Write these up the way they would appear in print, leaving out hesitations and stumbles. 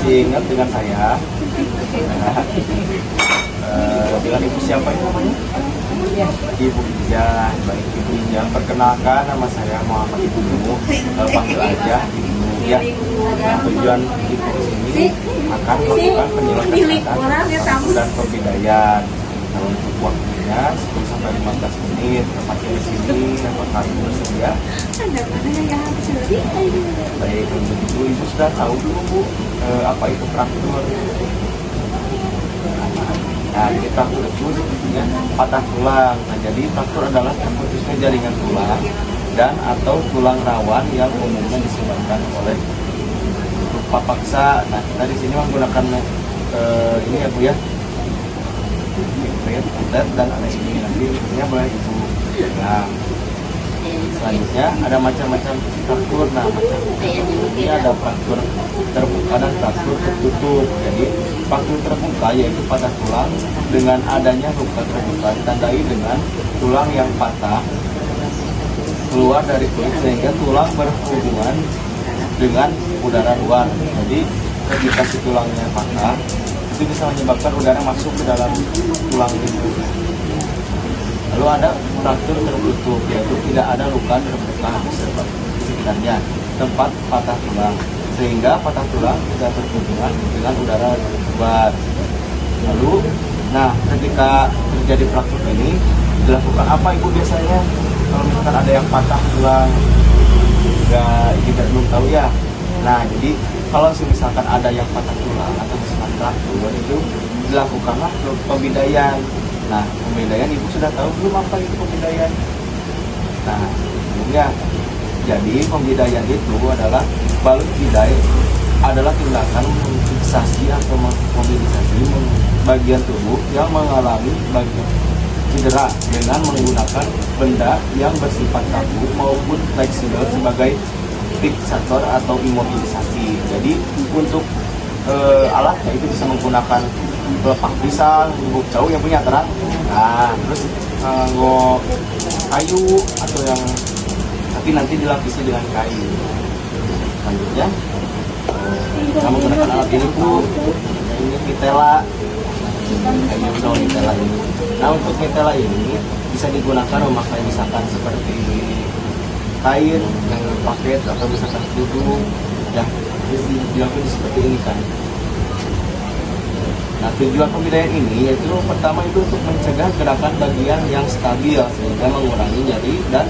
masih ingat dengan saya. Nah, dengan ibu siapa ini namanya? Ibu Ija. Baik Ibu Ija, perkenalkan nama saya Muhammad Ibnu, panggil aja Ibnu ya. Nah, tujuan ibu ini akan melakukan penyelenggaraan dan pembidayaan. Nah, untuk waktunya 10 sampai 15 menit, tempatnya di sini, apakah ibu bersedia? Baik, untuk itu ibu sudah tahu dulu Bu, apa itu fraktur. Nah, jadi fraktur itu sebetulnya patah tulang. Nah, jadi fraktur adalah terputusnya jaringan tulang dan atau tulang rawan yang umumnya disebabkan oleh luka paksa. Nah, kita di sini menggunakan ini ya Bu ya, dan ada ini nanti ini boleh Ibu. Nah, selanjutnya ada macam-macam fraktur. Nah, macam ini ada fraktur terbuka dan fraktur tertutup. Jadi fraktur terbuka yaitu patah tulang dengan adanya luka terbuka ditandai dengan tulang yang patah keluar dari kulit sehingga tulang berhubungan dengan udara luar. Jadi ketika si tulangnya patah itu bisa menyebabkan udara masuk ke dalam tulang itu. Lalu ada fraktur tertutup, yaitu tidak ada luka terbuka di sekitarnya tempat patah tulang, sehingga patah tulang tidak berhubungan dengan udara luar. Lalu, nah ketika terjadi fraktur ini dilakukan apa Ibu biasanya? Kalau misalkan ada yang patah tulang, kita belum tahu ya. Nah, jadi kalau misalkan ada yang patah tulang atau misalkan fraktur itu dilakukanlah pembidayaan. Nah, pembidayaan Ibu sudah tahu belum apa itu pembidayaan? Nah, sebelumnya, jadi pembidayaan itu adalah balut bidai adalah tindakan memfiksasi atau memobilisasi bagian tubuh yang mengalami bagian cedera dengan menggunakan benda yang bersifat kaku maupun fleksibel sebagai fiksator atau imobilisasi. Jadi untuk alatnya itu bisa menggunakan pelepak pisang, bubuk jauh yang punya terang. Nah, terus kayu atau yang tapi nanti dilapisi dengan kayu. Selanjutnya kita menggunakan alat ini Bu. Ini mitela. Mitela ini. Nah, untuk mitela ini bisa digunakan memakai misalkan seperti kain yang paket atau misalkan kerudung ya, dilakukan seperti ini kan. Nah, tujuan pembidayaan ini yaitu pertama itu untuk mencegah gerakan bagian yang stabil sehingga mengurangi nyeri dan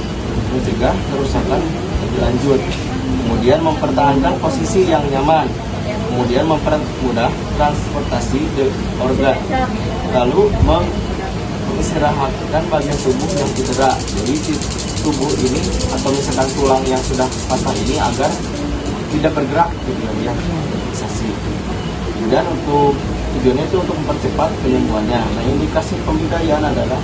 mencegah kerusakan lebih lanjut. Kemudian mempertahankan posisi yang nyaman. Kemudian mempermudah transportasi organ. Lalu mengistirahatkan bagian tubuh yang cedera. Jadi si tubuh ini atau misalkan tulang yang sudah patah ini agar tidak bergerak gitu ya, fiksasi. Kemudian untuk tujuannya itu untuk mempercepat penyembuhannya. Nah, indikasi pembidayaan adalah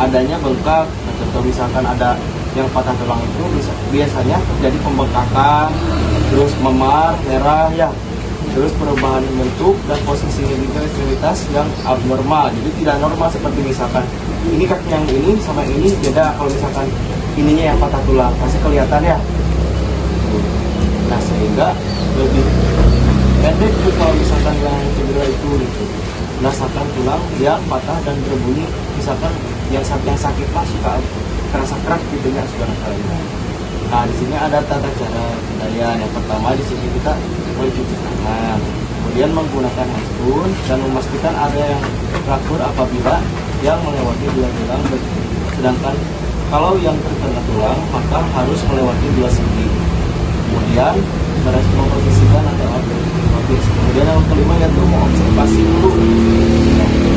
adanya bengkak atau misalkan ada yang patah tulang itu biasanya terjadi pembengkakan, terus memar, merah ya, terus perubahan bentuk dan posisi ekstremitas yang abnormal. Jadi tidak normal seperti misalkan ini kaki yang ini sama ini beda. Kalau misalkan ininya yang patah tulang pasti kelihatan ya. Nah, sehingga lebih pendek tuh kalau misalkan yang cedera itu gitu. Merasakan tulang yang patah dan berbunyi, misalkan yang sakit mah suka terasa keras gitu ya saudara sekalian. Nah, di sini ada tata cara pembidayaan. Yang pertama di sini kita mencuci tangan, kemudian menggunakan handphone dan memastikan ada yang fraktur apabila yang melewati dua tulang. Sedangkan kalau yang terkena tulang maka harus melewati dua sendi. Kemudian memposisikan atau habis. Kemudian yang kelima yaitu mengobservasi dulu.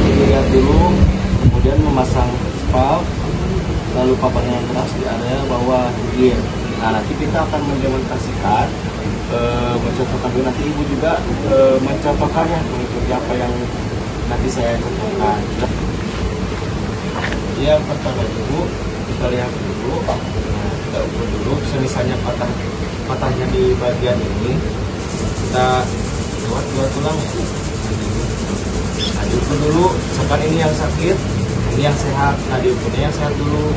Dilihat dulu, kemudian memasang spal, lalu papan yang keras di area bawah higien. Nah, nanti kita akan mendemonstrasikan, mencontohkan dulu, nanti Ibu juga mencontohkannya mengikuti apa yang nanti saya contohkan. Yang pertama dulu kita lihat dulu, kita ukur dulu. Misalnya patahnya di bagian ini, kita lewat dua tulang. Nah, diukur dulu. Misalkan ini yang sakit, ini yang sehat. Nah, diukurnya yang sehat dulu.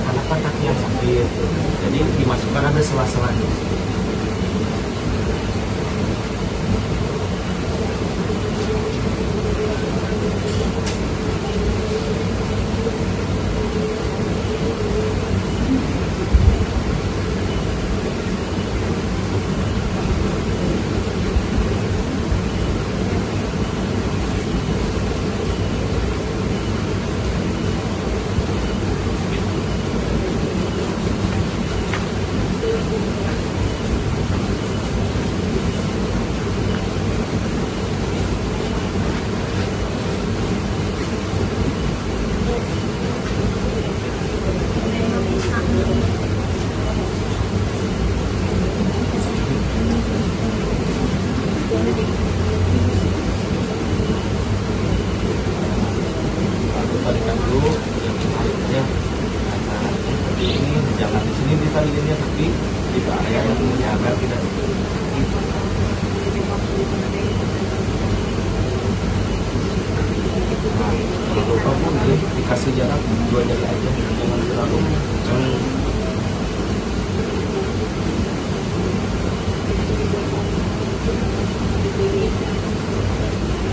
karena kan kaki yang sakit, jadi dimasukkan ada sela-selanya. Tarikan dulu ya, nah seperti ini, jangan di sini ditarikannya, tapi di area yang ini agar tidak nah, kalau lupa pun dikasih jarak 2 jari aja, jangan terlalu kencang.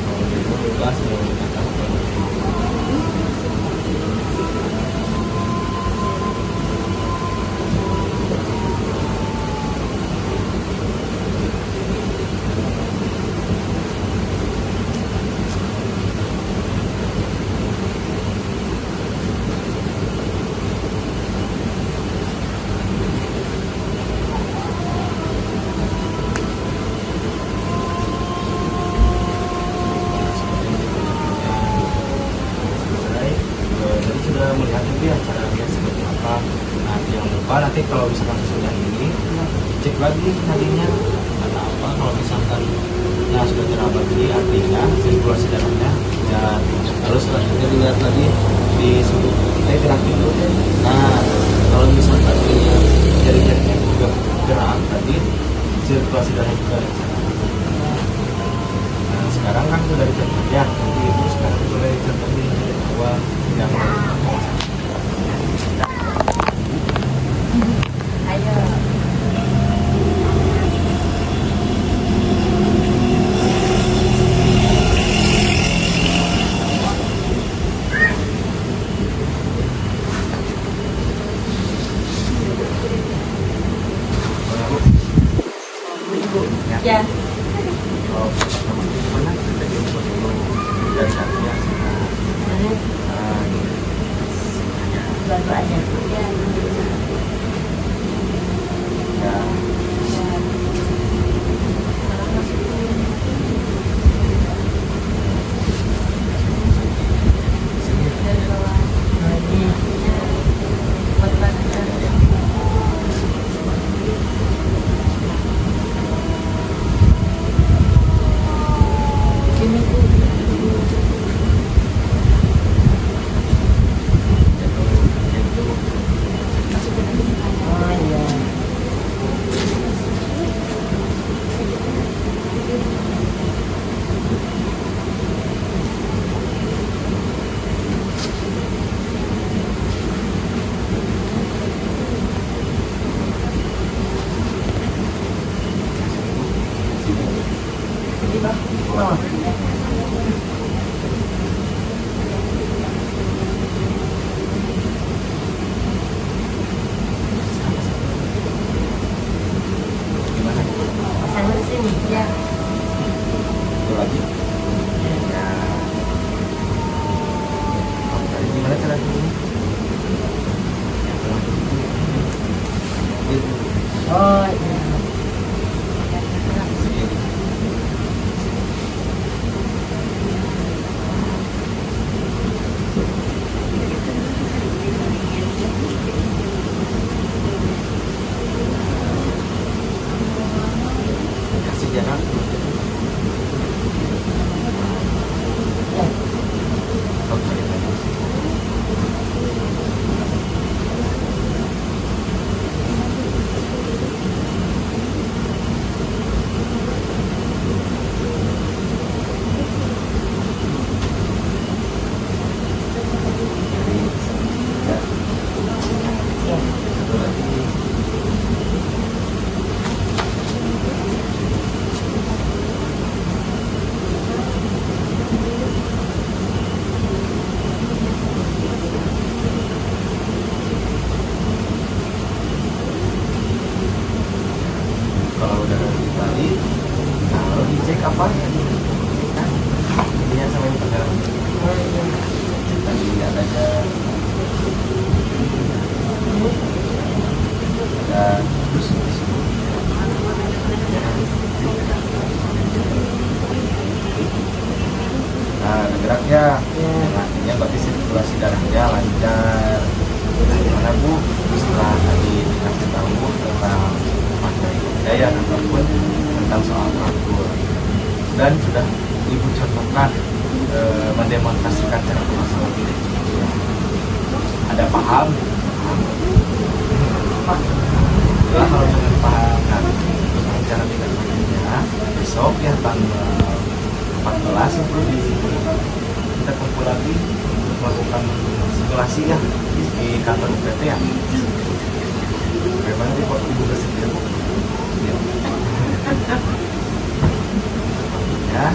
Kalau bebas mau dikatakan melihat nanti ya caranya seperti apa. Nah jangan lupa nanti kalau misalkan sudah ini cek lagi nadinya ada apa. Kalau misalkan nah sudah terabat ini artinya sirkulasi darahnya ya. Lalu selanjutnya dilihat lagi di sudut kita gerakin dulu. Nah kalau misalkan jari-jarinya juga gerak tadi sirkulasi darah juga. Nah sekarang kan sudah dicatat ya, nanti itu sekarang boleh dicatat di awal yang ya. Oh, mana kita dari satunya Bantu aja. ya. Gimana? Sana sini ya. Itu lagi. Ya. Oh, tadi gimana cara ini? Oh iya. Kasih jarak. Oke. kembali, nah lalu dicek apa ya, nah, ininya sama ini pada Oh iya. tadi lihat aja ada nah ada gerak ya, nah artinya berarti sirkulasi darahnya lancar. Nah gimana Bu setelah tadi dikasih tahu tentang materi budaya ataupun tentang soal teratur dan sudah Ibu contohkan mendemonstrasikan cara pemasangan bilik, ada paham? Nah, kalau dengan paham, nah untuk cara tidak lanjutnya besok ya tanggal 14 itu kita kumpul lagi untuk melakukan simulasi ya di kantor UPT ya. Bagaimana nih kok Ibu bersedia Bu? Ya. Ya,